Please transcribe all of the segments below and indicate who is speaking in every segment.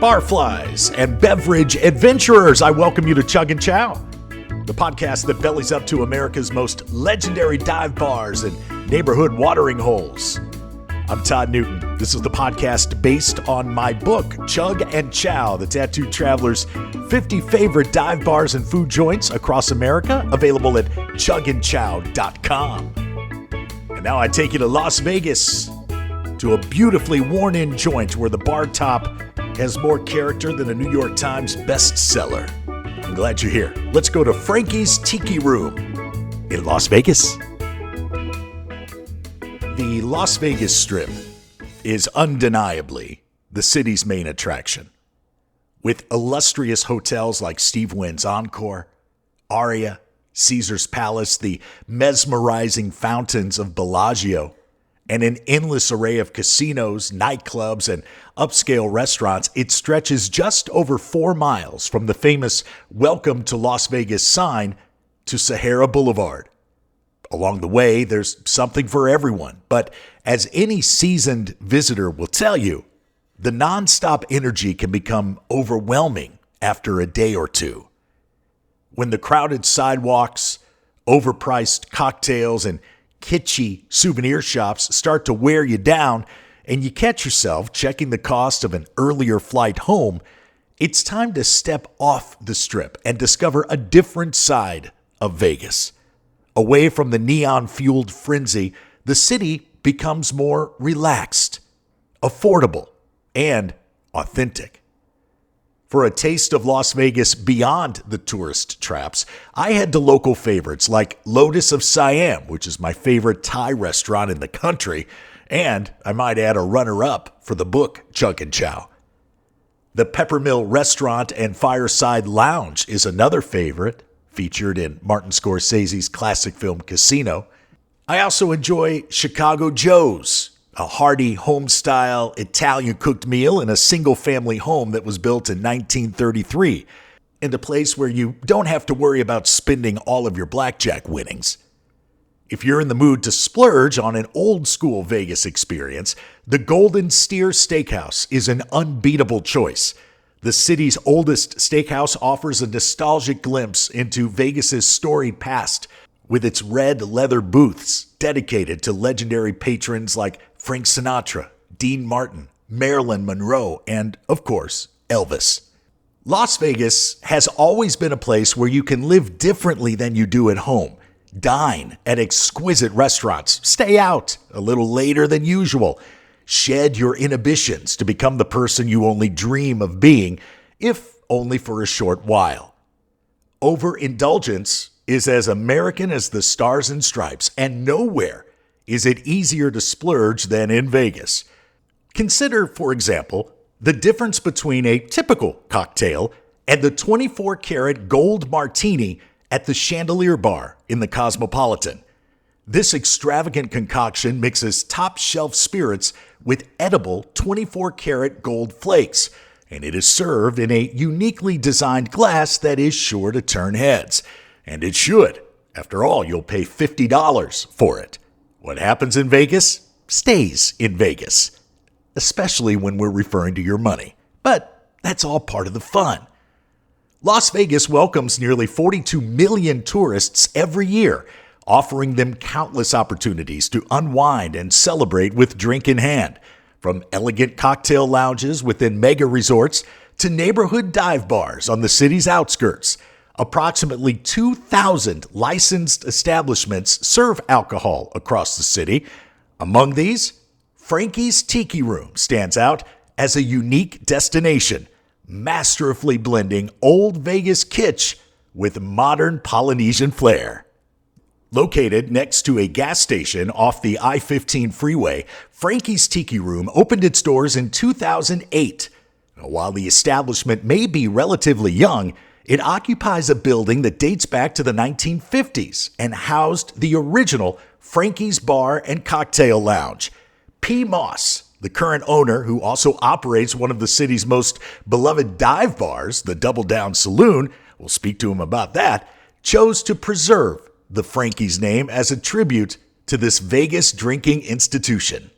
Speaker 1: barflies, and beverage adventurers. I welcome you to Chug Chow, the podcast that bellies up to America's most legendary dive bars and neighborhood watering holes. I'm Todd Newton. This is the podcast based on my book, Chug Chow, the Tattooed Traveler's 50 favorite dive bars and food joints across America, available at chugandchow.com. And now I take you to Las Vegas, to a beautifully worn-in joint where the bar top has more character than a New York Times bestseller. I'm glad you're here. Let's go to Frankie's Tiki Room in Las Vegas. The Las Vegas Strip is undeniably the city's main attraction. With illustrious hotels like Steve Wynn's Encore, Aria, Caesar's Palace, the mesmerizing fountains of Bellagio, and an endless array of casinos, nightclubs, and upscale restaurants, it stretches just over 4 miles from the famous Welcome to Las Vegas sign to Sahara Boulevard. Along the way, there's something for everyone, but as any seasoned visitor will tell you, the nonstop energy can become overwhelming after a day or two. When the crowded sidewalks, overpriced cocktails, and kitschy souvenir shops start to wear you down and you catch yourself checking the cost of an earlier flight home, it's time to step off the Strip and discover a different side of Vegas. Away from the neon-fueled frenzy, the city becomes more relaxed, affordable, and authentic. For a taste of Las Vegas beyond the tourist traps, I head to local favorites like Lotus of Siam, which is my favorite Thai restaurant in the country, and I might add a runner-up for the book Chug Chow. The Peppermill Restaurant and Fireside Lounge is another favorite, featured in Martin Scorsese's classic film Casino. I also enjoy Chicago Joe's, a hearty home-style Italian-cooked meal in a single-family home that was built in 1933, and a place where you don't have to worry about spending all of your blackjack winnings. If you're in the mood to splurge on an old-school Vegas experience, the Golden Steer Steakhouse is an unbeatable choice. The city's oldest steakhouse offers a nostalgic glimpse into Vegas's storied past with its red leather booths dedicated to legendary patrons like Frank Sinatra, Dean Martin, Marilyn Monroe, and, of course, Elvis. Las Vegas has always been a place where you can live differently than you do at home. Dine at exquisite restaurants, stay out a little later than usual, shed your inhibitions to become the person you only dream of being, if only for a short while. Overindulgence is as American as the stars and stripes, and nowhere is it easier to splurge than in Vegas. Consider, for example, the difference between a typical cocktail and the 24-karat gold martini at the Chandelier Bar in the Cosmopolitan. This extravagant concoction mixes top-shelf spirits with edible 24-karat gold flakes, and it is served in a uniquely designed glass that is sure to turn heads. And it should. After all, you'll pay $50 for it. What happens in Vegas stays in Vegas, especially when we're referring to your money. But that's all part of the fun. Las Vegas welcomes nearly 42 million tourists every year, offering them countless opportunities to unwind and celebrate with drink in hand, from elegant cocktail lounges within mega resorts to neighborhood dive bars on the city's outskirts. Approximately 2,000 licensed establishments serve alcohol across the city. Among these, Frankie's Tiki Room stands out as a unique destination, masterfully blending old Vegas kitsch with modern Polynesian flair. Located next to a gas station off the I-15 freeway, Frankie's Tiki Room opened its doors in 2008. While the establishment may be relatively young, it occupies a building that dates back to the 1950s and housed the original Frankie's Bar and Cocktail Lounge. P. Moss, the current owner, who also operates one of the city's most beloved dive bars, the Double Down Saloon, we'll speak to him about that, chose to preserve the Frankie's name as a tribute to this Vegas drinking institution.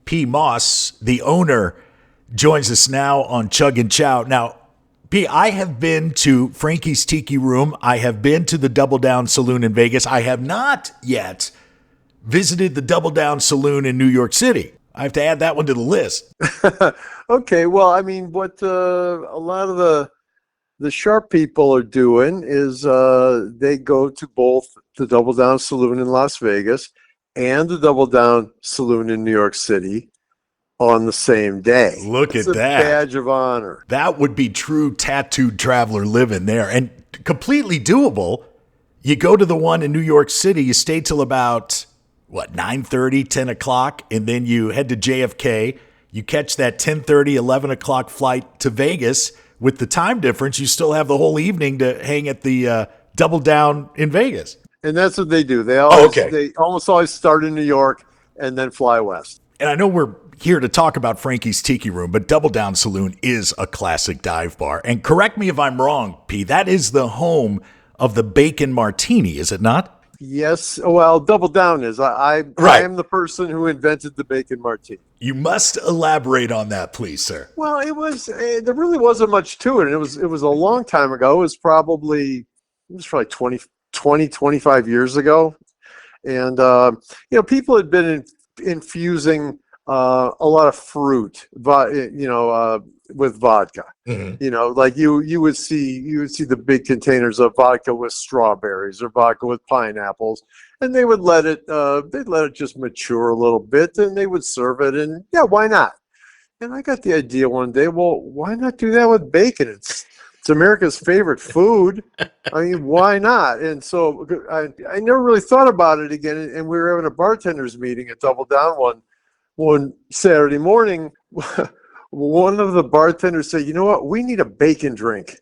Speaker 1: P. Moss, the owner, joins us now on Chug Chow. Now, P, I have been to Frankie's Tiki Room. I have been to the Double Down Saloon in Vegas. I have not yet visited the Double Down Saloon in New York City. I have to add that one to the list.
Speaker 2: Okay, well, I mean, what a lot of the sharp people are doing is they go to both the Double Down Saloon in Las Vegas and the Double Down Saloon in New York City on the same day.
Speaker 1: Look at that. It's a
Speaker 2: badge of honor.
Speaker 1: That would be true tattooed traveler living there, and completely doable. You go to the one in New York City, you stay till about, 9:30, 10 o'clock, and then you head to JFK. You catch that 10:30, 11 o'clock flight to Vegas. With the time difference, you still have the whole evening to hang at the Double Down in Vegas.
Speaker 2: And that's what they do. They almost always start in New York and then fly west.
Speaker 1: And I know we're here to talk about Frankie's Tiki Room, but Double Down Saloon is a classic dive bar. And correct me if I'm wrong, P, that is the home of the bacon martini, is it not?
Speaker 2: Yes. Well, Double Down is. I am the person who invented the bacon martini.
Speaker 1: You must elaborate on that, please, sir.
Speaker 2: Well, there really wasn't much to it. It was a long time ago. It was probably 25 years ago. And, people had been infusing a lot of fruit, with vodka. Mm-hmm. Like you would see the big containers of vodka with strawberries or vodka with pineapples, and they would let it just mature a little bit, and they would serve it, and yeah, why not? And I got the idea one day, well, why not do that with bacon? It's America's favorite food. I mean, why not? And so I never really thought about it again. And we were having a bartenders meeting at Double Down one Saturday morning. One of the bartenders said, "You know what? We need a bacon drink."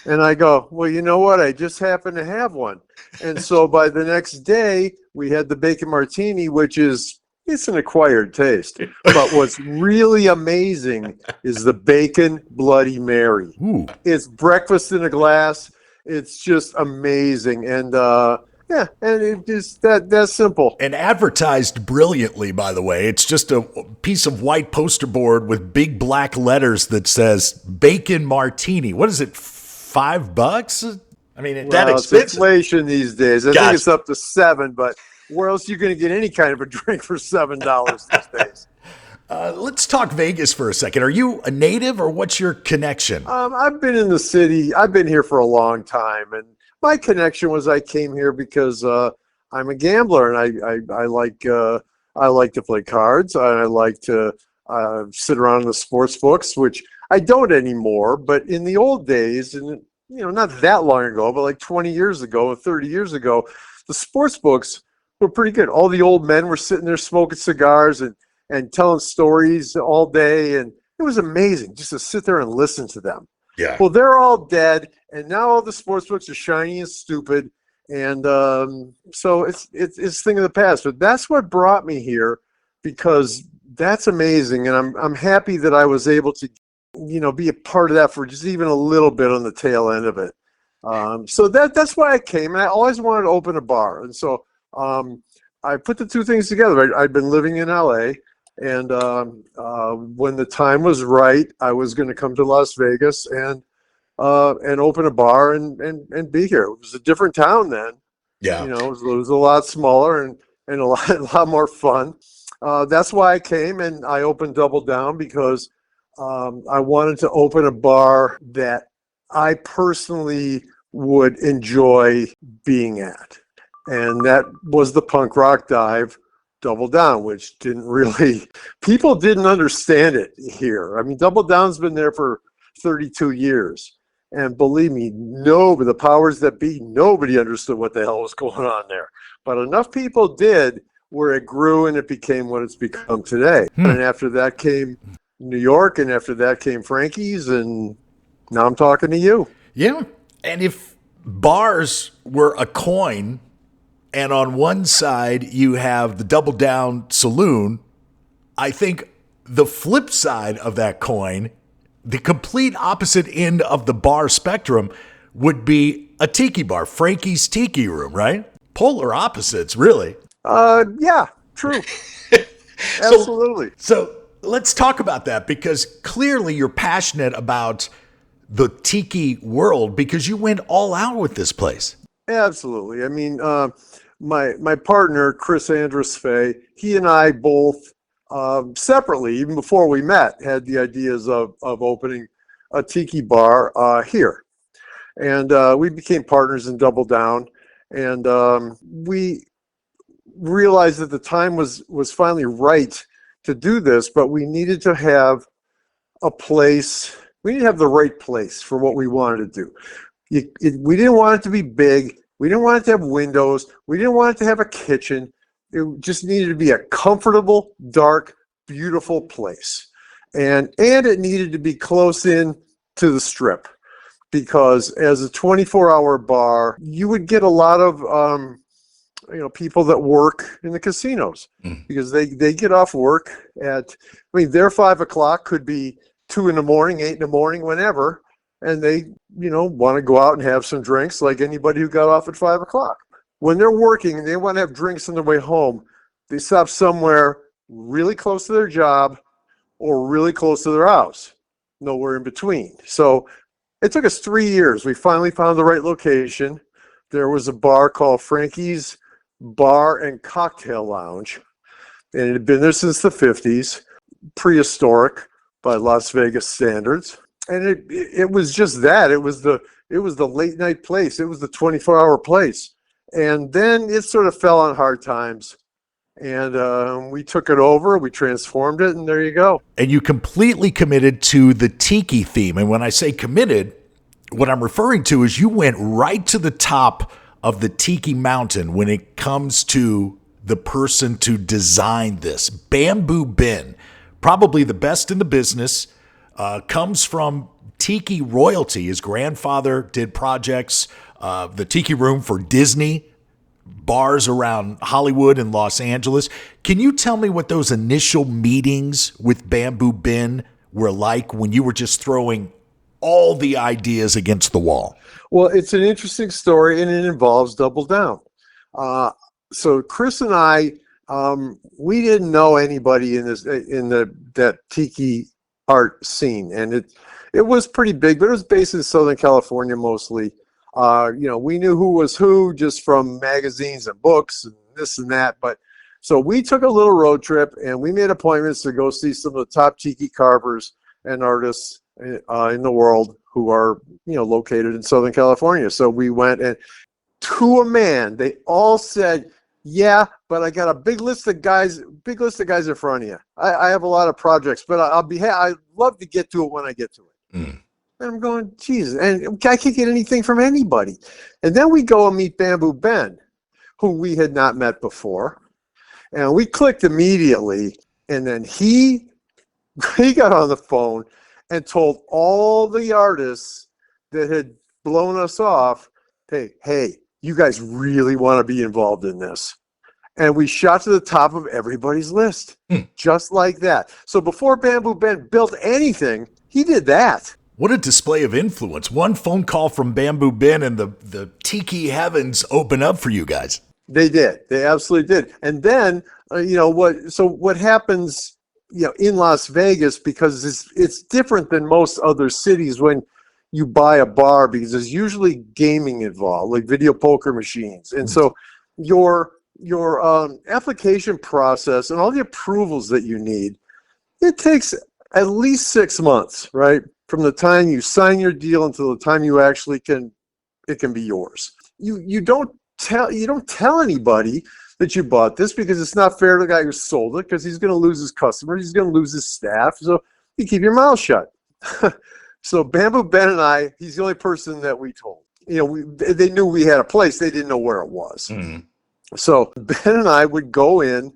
Speaker 2: And I go, "Well, you know what? I just happen to have one." And so by the next day, we had the bacon martini, which it's an acquired taste. But what's really amazing is the bacon Bloody Mary. Ooh. It's breakfast in a glass. It's just amazing. And yeah, and it just that's simple.
Speaker 1: And advertised brilliantly, by the way. It's just a piece of white poster board with big black letters that says bacon martini. What is it, $5? I mean, that expensive.
Speaker 2: It's inflation these days. I think it's up to $7, but where else are you going to get any kind of a drink for $7 these days?
Speaker 1: Let's talk Vegas for a second. Are you a native, or what's your connection?
Speaker 2: I've been in the city. I've been here for a long time, and my connection was I came here because I'm a gambler, and I like to play cards. I like to sit around in the sports books, which I don't anymore. But in the old days, and not that long ago, but like 20 years ago, 30 years ago, the sports books were pretty good. All the old men were sitting there smoking cigars and telling stories all day, and it was amazing just to sit there and listen to them.
Speaker 1: Yeah.
Speaker 2: Well, they're all dead, and now all the sports books are shiny and stupid, and so it's a thing of the past. But that's what brought me here, because that's amazing, and I'm happy that I was able to, be a part of that for just even a little bit on the tail end of it. So that's why I came, and I always wanted to open a bar, and so I put the two things together. I'd been living in LA, and when the time was right, I was going to come to Las Vegas and open a bar and be here. It was a different town then.
Speaker 1: Yeah.
Speaker 2: It was a lot smaller and a lot more fun. That's why I came, and I opened Double Down because I wanted to open a bar that I personally would enjoy being at. And that was the punk rock dive Double Down, which people didn't understand it here. I mean, Double Down's been there for 32 years. And believe me, the powers that be, nobody understood what the hell was going on there. But enough people did, where it grew and it became what it's become today. And after that came New York, and after that came Frankie's, and now I'm talking to you.
Speaker 1: Yeah. And if bars were a coin, and on one side you have the Double Down Saloon, I think the flip side of that coin, the complete opposite end of the bar spectrum, would be a tiki bar, Frankie's Tiki Room, right? Polar opposites, really.
Speaker 2: Yeah, true. Absolutely.
Speaker 1: So let's talk about that, because clearly you're passionate about the tiki world because you went all out with this place.
Speaker 2: Absolutely. I mean, my partner, Chris Andrus Fay, he and I both separately, even before we met, had the ideas of opening a tiki bar here. And we became partners and doubled down. And we realized that the time was finally right to do this, but we needed to have a place. We need to have the right place for what we wanted to do. We didn't want it to be big. We didn't want it to have windows. We didn't want it to have a kitchen. It just needed to be a comfortable, dark, beautiful place. And it needed to be close in to the Strip, because as a 24-hour bar, you would get a lot of people that work in the casinos, because they get off work at, their 5 o'clock could be 2 in the morning, 8 in the morning, whenever, and they, want to go out and have some drinks like anybody who got off at 5 o'clock. When they're working and they want to have drinks on their way home, they stop somewhere really close to their job or really close to their house, nowhere in between. So it took us 3 years. We finally found the right location. There was a bar called FRANKIE'S Bar and Cocktail Lounge, and it had been there since the 50s, prehistoric by Las Vegas standards. And it was just that. It was the late night place. It was the 24-hour place. And then it sort of fell on hard times. And we took it over, we transformed it, and there you go.
Speaker 1: And you completely committed to the tiki theme. And when I say committed, what I'm referring to is you went right to the top of the tiki mountain when it comes to the person to design this. Bamboo Ben, probably the best in the business, comes from tiki royalty. His grandfather did projects, the Tiki Room for Disney, bars around Hollywood and Los Angeles. Can you tell me what those initial meetings with Bamboo Ben were like when you were just throwing all the ideas against the wall?
Speaker 2: Well, it's an interesting story, and it involves Double Down. So Chris and I, we didn't know anybody in that tiki art scene, and it was pretty big, but it was based in Southern California mostly. We knew who was who just from magazines and books and this and that. But so we took a little road trip, and we made appointments to go see some of the top tiki carvers and artists in the world who are, located in Southern California. So we went, and to a man, they all said, "Yeah, but I got a big list of guys in front of you. I have a lot of projects, but I'd love to get to it when I get to it." And I'm going, Jesus, and I can't get anything from anybody. And then we go and meet Bamboo Ben, who we had not met before, and we clicked immediately. And then he got on the phone and told all the artists that had blown us off, hey, you guys really want to be involved in this. And we shot to the top of everybody's list, just like that. So before Bamboo Ben built anything, he did that.
Speaker 1: What a display of influence. One phone call from Bamboo Ben and the tiki heavens open up for you guys.
Speaker 2: They did. They absolutely did. And then, what happens, in Las Vegas, because it's different than most other cities when you buy a bar, because there's usually gaming involved, like video poker machines. And so your application process and all the approvals that you need, it takes at least 6 months, right? From the time you sign your deal until the time you actually it can be yours. You don't tell anybody that you bought this, because it's not fair to the guy who sold it, because he's going to lose his customers, he's going to lose his staff. So you keep your mouth shut. So Bamboo Ben and I, he's the only person that we told. They knew we had a place, they didn't know where it was. So Ben and I would go in,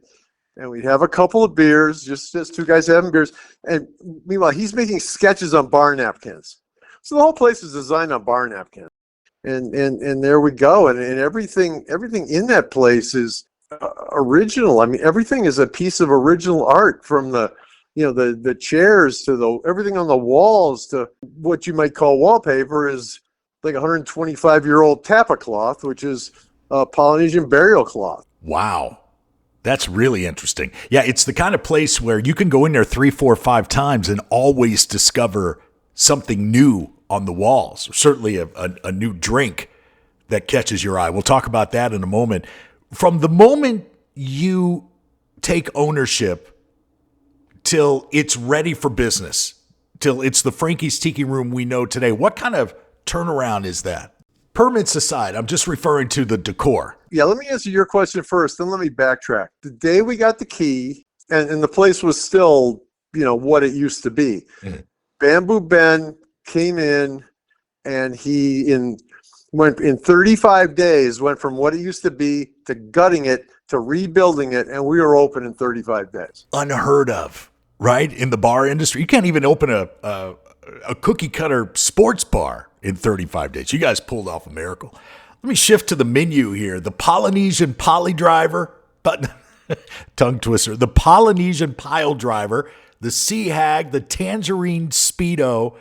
Speaker 2: and we'd have a couple of beers, just as two guys having beers. And meanwhile, he's making sketches on bar napkins. So the whole place is designed on bar napkins. And there we go. And everything in that place is original. I mean, everything is a piece of original art, from the chairs to everything on the walls to what you might call wallpaper is like 125-year-old tapa cloth, which is a Polynesian burial cloth.
Speaker 1: Wow. That's really interesting. Yeah, it's the kind of place where you can go in there 3, 4, 5 times and always discover something new on the walls, or certainly a new drink that catches your eye. We'll talk about that in a moment. From the moment you take ownership till it's ready for business, till it's the Frankie's Tiki Room we know today, what kind of turnaround is that? Permits aside, I'm just referring to the decor.
Speaker 2: Yeah, let me answer your question first, then let me backtrack. The day we got the key, and the place was still, what it used to be. Mm-hmm. Bamboo Ben came in, and he went in 35 days, went from what it used to be to gutting it to rebuilding it, and we were open in 35 days.
Speaker 1: Unheard of, right? In the bar industry, you can't even open a cookie cutter sports bar in 35 days. You guys pulled off a miracle. Let me shift to the menu here. The Polynesian Poly Driver, tongue twister. The Polynesian Pile Driver, the Sea Hag, the Tangerine Speedo.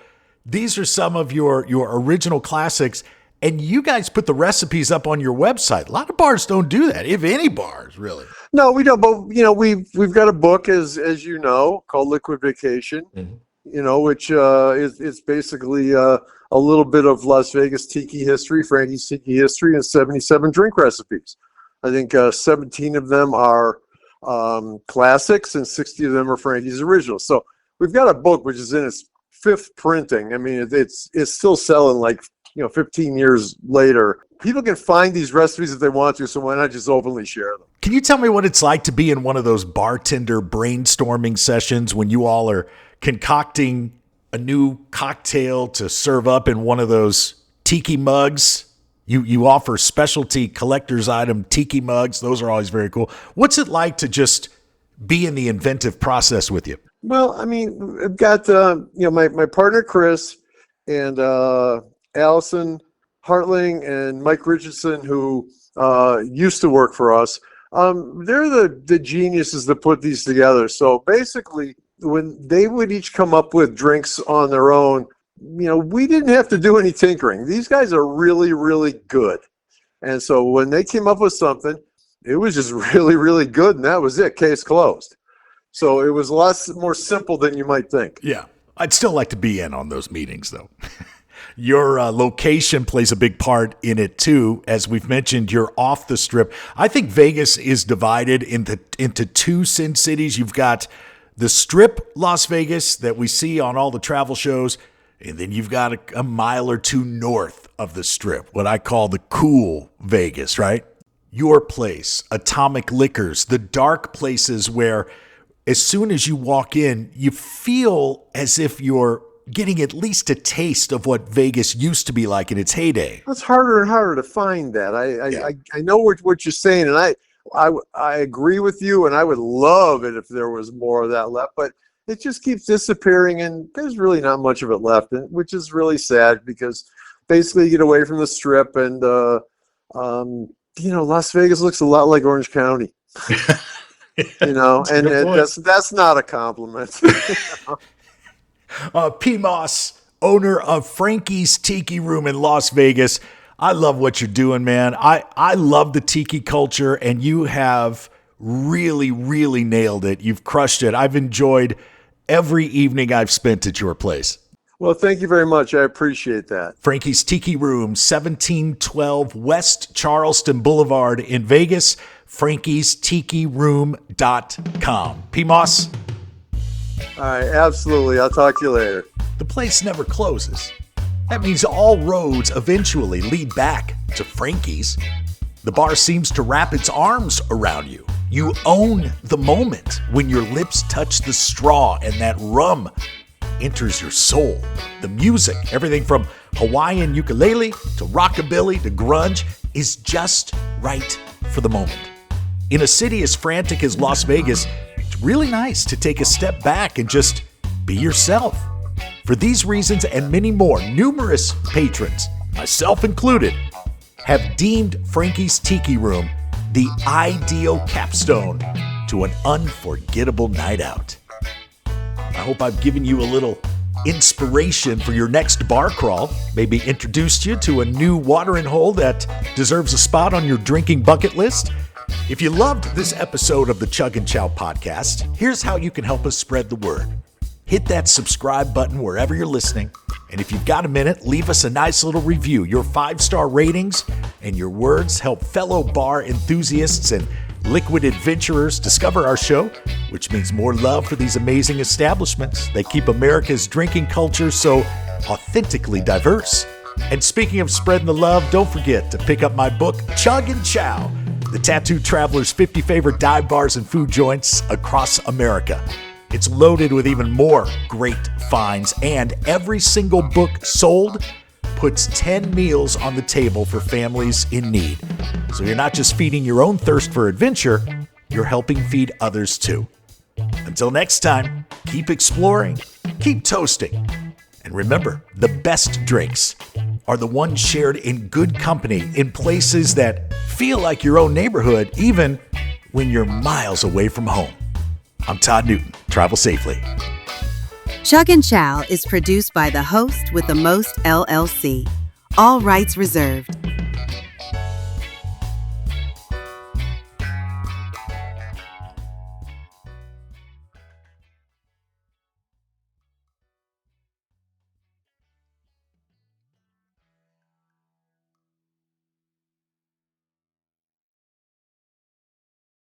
Speaker 1: These are some of your original classics. And you guys put the recipes up on your website. A lot of bars don't do that, if any bars, really.
Speaker 2: No, we don't. But we've got a book, as you know, called Liquid Vacation. Mm-hmm. Which is basically a little bit of Las Vegas tiki history, Frankie's Tiki history, and 77 drink recipes. I think 17 of them are classics, and 60 of them are Frankie's originals. So we've got a book which is in its 5th printing. I mean, it's still selling like 15 years later. People can find these recipes if they want to, so why not just openly share them?
Speaker 1: Can you tell me what it's like to be in one of those bartender brainstorming sessions when you all are concocting a new cocktail to serve up in one of those tiki mugs? You offer specialty collector's item tiki mugs. Those are always very cool. What's it like to just be in the inventive process with you?
Speaker 2: Well, I mean, I've got my partner Chris and Allison Hartling and Mike Richardson, who used to work for us. They're the geniuses that put these together. So basically, when they would each come up with drinks on their own, we didn't have to do any tinkering. These guys are really, really good. And so when they came up with something, it was just really, really good, and that was it. Case closed. So it was a lot more simple than you might think.
Speaker 1: Yeah. I'd still like to be in on those meetings, though. Your location plays a big part in it, too. As we've mentioned, you're off the Strip. I think Vegas is divided into 2 Sin Cities. You've got the Strip Las Vegas that we see on all the travel shows, and then you've got a mile or 2 north of the Strip, what I call the cool Vegas, right? Your place, Atomic Liquors, the dark places where as soon as you walk in, you feel as if you're getting at least a taste of what Vegas used to be like in its heyday.
Speaker 2: It's harder and harder to find that. I know what you're saying, and I agree with you, and I would love it if there was more of that left, but it just keeps disappearing, and there's really not much of it left, which is really sad because basically you get away from the Strip, and Las Vegas looks a lot like Orange County. And that's not a compliment.
Speaker 1: P. Moss, owner of Frankie's Tiki Room in Las Vegas. I love what you're doing, man. I love the tiki culture, and you have really, really nailed it. You've crushed it. I've enjoyed every evening I've spent at your place.
Speaker 2: Well, thank you very much. I appreciate that.
Speaker 1: Frankie's Tiki Room, 1712 West Charleston Boulevard in Vegas. Frankie'sTikiRoom.com. P. Moss?
Speaker 2: All right, absolutely. I'll talk to you later.
Speaker 1: The place never closes. That means all roads eventually lead back to Frankie's. The bar seems to wrap its arms around you. You own the moment when your lips touch the straw and that rum enters your soul. The music, everything from Hawaiian ukulele to rockabilly to grunge, is just right for the moment. In a city as frantic as Las Vegas, it's really nice to take a step back and just be yourself. For these reasons and many more, numerous patrons, myself included, have deemed Frankie's Tiki Room the ideal capstone to an unforgettable night out. I hope I've given you a little inspiration for your next bar crawl, maybe introduced you to a new watering hole that deserves a spot on your drinking bucket list. If you loved this episode of the Chug Chow podcast, here's how you can help us spread the word. Hit that subscribe button wherever you're listening, and if you've got a minute, leave us a nice little review. Your 5-star ratings and your words help fellow bar enthusiasts and liquid adventurers discover our show, which means more love for these amazing establishments. They keep America's drinking culture so authentically diverse. And speaking of spreading the love, don't forget to pick up my book, Chug Chow, The Tattooed Traveler's 50 Favorite Dive Bars and Food Joints Across America. It's loaded with even more great finds, and every single book sold puts 10 meals on the table for families in need. So you're not just feeding your own thirst for adventure, you're helping feed others too. Until next time, keep exploring, keep toasting, and remember, the best drinks are the ones shared in good company in places that feel like your own neighborhood, even when you're miles away from home. I'm Todd Newton. Travel safely.
Speaker 3: Chug Chow is produced by the host with the most LLC. All rights reserved.